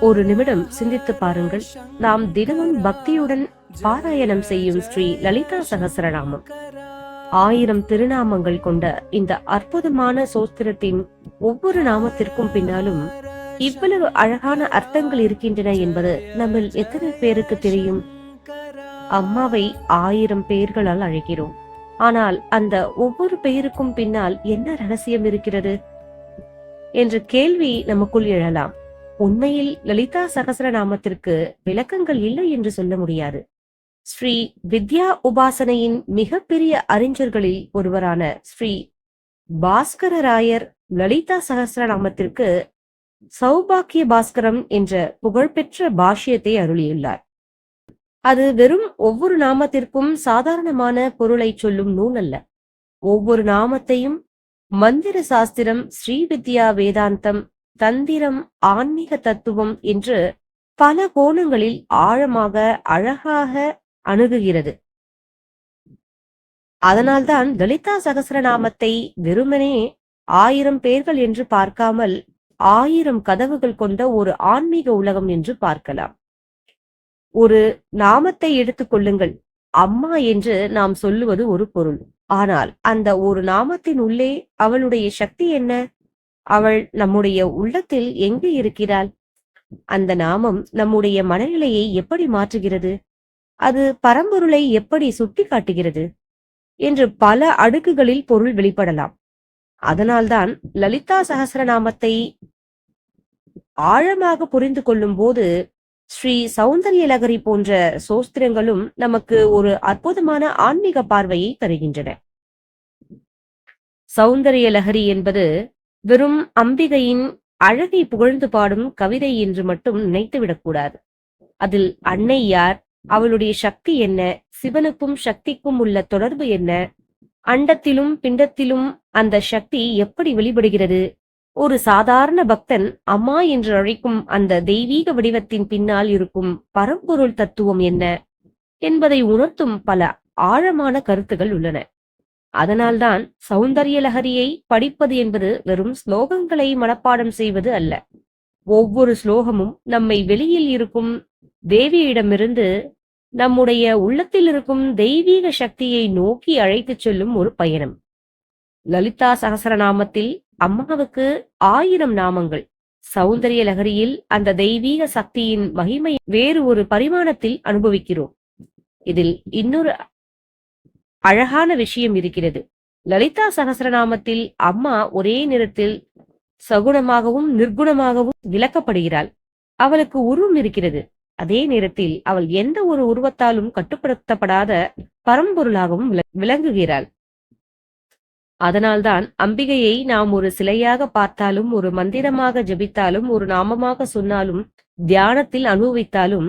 ஒரு நிமிடம் சிந்தித்து பாருங்கள். நாம் தினமும் பக்தியுடன் பாராயணம் செய்யும் ஸ்ரீ லலிதா சகஸ்ரநாமம் 1000 திருநாமங்கள் கொண்ட இந்த அற்புதமான சோஸ்திரத்தின் ஒவ்வொரு நாமத்திற்கும் பின்னாலும் இவ்வளவு அழகான அர்த்தங்கள் இருக்கின்றன என்பது நம்மில் எத்தனை பேருக்கு தெரியும்? அம்மாவை 1000 பெயர்களால் அழைக்கிறோம். ஆனால் அந்த ஒவ்வொரு பெயருக்கும் பின்னால் என்ன ரகசியம் இருக்கிறது என்ற கேள்வி நமக்குள் எழலாம். உண்மையில் லலிதா சகஸ்ரநாமத்திற்கு விளக்கங்கள் இல்லை என்று சொல்ல முடியாது. ஸ்ரீ வித்யா உபாசனையின் மிகப்பெரிய அறிஞர்களில் ஒருவரான ஸ்ரீ பாஸ்கரராயர் லலிதா சகஸ்ரநாமத்திற்கு சௌபாக்கிய பாஸ்கரம் என்ற புகழ்பெற்ற பாஷ்யத்தை அருளியுள்ளார். அது வெறும் ஒவ்வொரு நாமத்திற்கும் சாதாரணமான பொருளை சொல்லும் நூல் அல்ல. ஒவ்வொரு நாமத்தையும் மந்திர சாஸ்திரம், ஸ்ரீ வித்யா வேதாந்தம், தந்திரம், ஆன்மீக தத்துவம் என்று பல கோணங்களில் ஆழமாக அழகாக அணுகுகிறது. அதனால்தான் லலிதா சகஸ்ரநாமத்தை வெறுமனே 1000 பெயர்கள் என்று பார்க்காமல் 1000 கதவுகள் கொண்ட ஒரு ஆன்மீக உலகம் என்று பார்க்கலாம். ஒரு நாமத்தை எடுத்துக் கொள்ளுங்கள். அம்மா என்று நாம் சொல்லுவது ஒரு பொருள். ஆனால் அந்த ஒரு நாமத்தின் உள்ளே அவளுடைய சக்தி என்ன? அவள் நம்முடைய உள்ளத்தில் எங்கு இருக்கிறாள்? அந்த நாமம் நம்முடைய மனநிலையை எப்படி மாற்றுகிறது? அது பரம்பொருளை எப்படி சுட்டி காட்டுகிறது என்று பல அடுக்குகளில் பொருள் வெளிப்படலாம். அதனால்தான் லலிதா சகஸ்ரநாமத்தை ஆழமாக புரிந்து கொள்ளும் போது ஸ்ரீ சௌந்தர்யலகரி போன்ற சோஸ்திரங்களும் நமக்கு ஒரு அற்புதமான ஆன்மீக பார்வையை தருகின்றன. சௌந்தர்யலகரி என்பது வெறும் அம்பிகையின் அழகை புகழ்ந்து பாடும் கவிதை என்று மட்டும் நினைத்துவிடக்கூடாது. அதில் அன்னை யார், அவளுடைய சக்தி என்ன, சிவனுக்கும் சக்திக்கும் உள்ள தொடர்பு என்ன, அண்டத்திலும் பிண்டத்திலும் அந்த சக்தி எப்படி வெளிப்படுகிறது, ஒரு சாதாரண பக்தன் அம்மா என்று அழைக்கும் அந்த தெய்வீக வடிவத்தின் பின்னால் இருக்கும் பரம்பொருள் தத்துவம் என்ன என்பதை உணர்த்தும் பல ஆழமான கருத்துகள் உள்ளன. அதனால்தான் சௌந்தர்யலகரியை படிப்பது என்பது வெறும் ஸ்லோகங்களை மனப்பாடம் செய்வது அல்ல. ஒவ்வொரு ஸ்லோகமும் நம்மை வெளியில் இருக்கும் தேவியிடமிருந்து நம்முடைய உள்ளத்தில் இருக்கும் தெய்வீக சக்தியை நோக்கி அழைத்துச் செல்லும் ஒரு பயணம். லலிதா சகஸ்ரநாமத்தில் அம்மாவுக்கு 1000 நாமங்கள். சௌந்தர்யலகரியில் அந்த தெய்வீக சக்தியின் மகிமை வேறு ஒரு பரிமாணத்தில் அனுபவிக்கிறோம். இதில் இன்னொரு அழகான விஷயம் இருக்கிறது. லலிதா சகஸ்ரநாமத்தில் அம்மா ஒரே நேரத்தில் சகுணமாகவும் நிர்குணமாகவும் விளக்கப்படுகிறாள். அவளுக்கு உருவம் இருக்கிறது. அதே நேரத்தில் அவள் எந்த ஒரு உருவத்தாலும் கட்டுப்படுத்தப்படாத பரம்பொருளாகவும் விளங்குகிறாள். அதனால்தான் அம்பிகையை நாம் ஒரு சிலையாக பார்த்தாலும், ஒரு மந்திரமாக ஜபித்தாலும், ஒரு நாமமாக சொன்னாலும், தியானத்தில் அனுபவித்தாலும்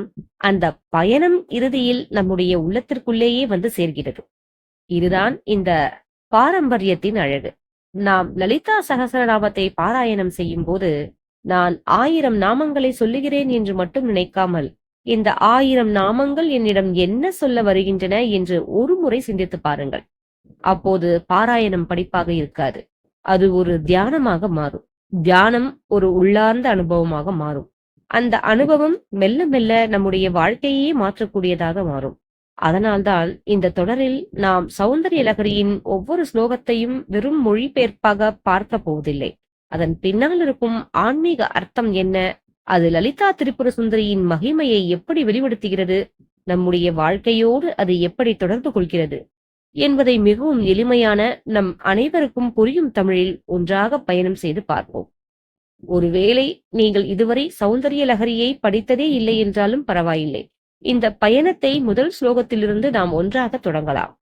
அந்த பயணம் இறுதியில் நம்முடைய உள்ளத்திற்குள்ளேயே வந்து சேர்கிறது. இதுதான் இந்த பாரம்பரியத்தின் அழகு. நாம் லலிதா சகஸ்ரநாமத்தை பாராயணம் செய்யும் போது நான் 1000 நாமங்களை சொல்லுகிறேன் என்று மட்டும் நினைக்காமல், இந்த 1000 நாமங்கள் என்னிடம் என்ன சொல்ல வருகின்றன என்று ஒரு முறை சிந்தித்து பாருங்கள். அப்போது பாராயணம் படிப்பாக இருக்காது. அது ஒரு தியானமாக மாறும். தியானம் ஒரு உள்ளார்ந்த அனுபவமாக மாறும். அந்த அனுபவம் மெல்ல மெல்ல நம்முடைய வாழ்க்கையே மாற்றக்கூடியதாக மாறும். அதனால்தான் இந்த தொடரில் நாம் சௌந்தர்யலகரியின் ஒவ்வொரு ஸ்லோகத்தையும் வெறும் மொழிபெயர்ப்பாக பார்க்க போவதில்லை. அதன் பின்னால் இருக்கும் ஆன்மீக அர்த்தம் என்ன, அது லலிதா திரிபுர சுந்தரியின் மகிமையை எப்படி வெளிப்படுத்துகிறது, நம்முடைய வாழ்க்கையோடு அது எப்படி தொடர்பு கொள்கிறது என்பதை மிகவும் எளிமையான, நம் அனைவருக்கும் புரியும் தமிழில் ஒன்றாக பயணம் செய்து பார்ப்போம். ஒருவேளை நீங்கள் இதுவரை சௌந்தர்யலகரியை படித்ததே இல்லை என்றாலும் பரவாயில்லை. இந்த பயணத்தை முதல் ஸ்லோகத்திலிருந்து நாம் ஒன்றாக தொடங்கலாம்.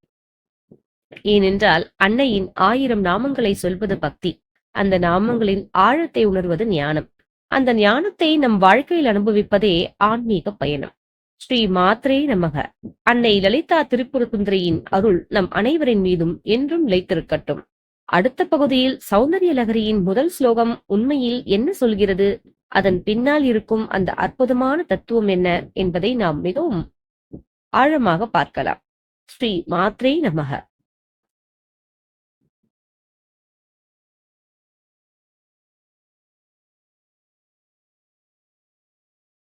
ஏனென்றால் அன்னையின் 1000 நாமங்களை சொல்வது பக்தி. அந்த நாமங்களின் ஆழத்தை உணர்வது ஞானம். அந்த ஞானத்தை நம் வாழ்க்கையில் அனுபவிப்பதே ஆன்மீக பயணம். ஸ்ரீ மாத்ரே நமக. அன்னை லலிதா திரிபுர சுந்தரியின் அருள் நம் அனைவரின் மீதும் என்றும் நிலைத்திருக்கட்டும். அடுத்த பகுதியில் சௌந்தர்யலகரியின் முதல் ஸ்லோகம் உண்மையில் என்ன சொல்கிறது, அதன் பின்னால் இருக்கும் அந்த அற்புதமான தத்துவம் என்ன என்பதை நாம் மிகவும் ஆழமாக பார்க்கலாம். ஸ்ரீ மாத்ரே நமக.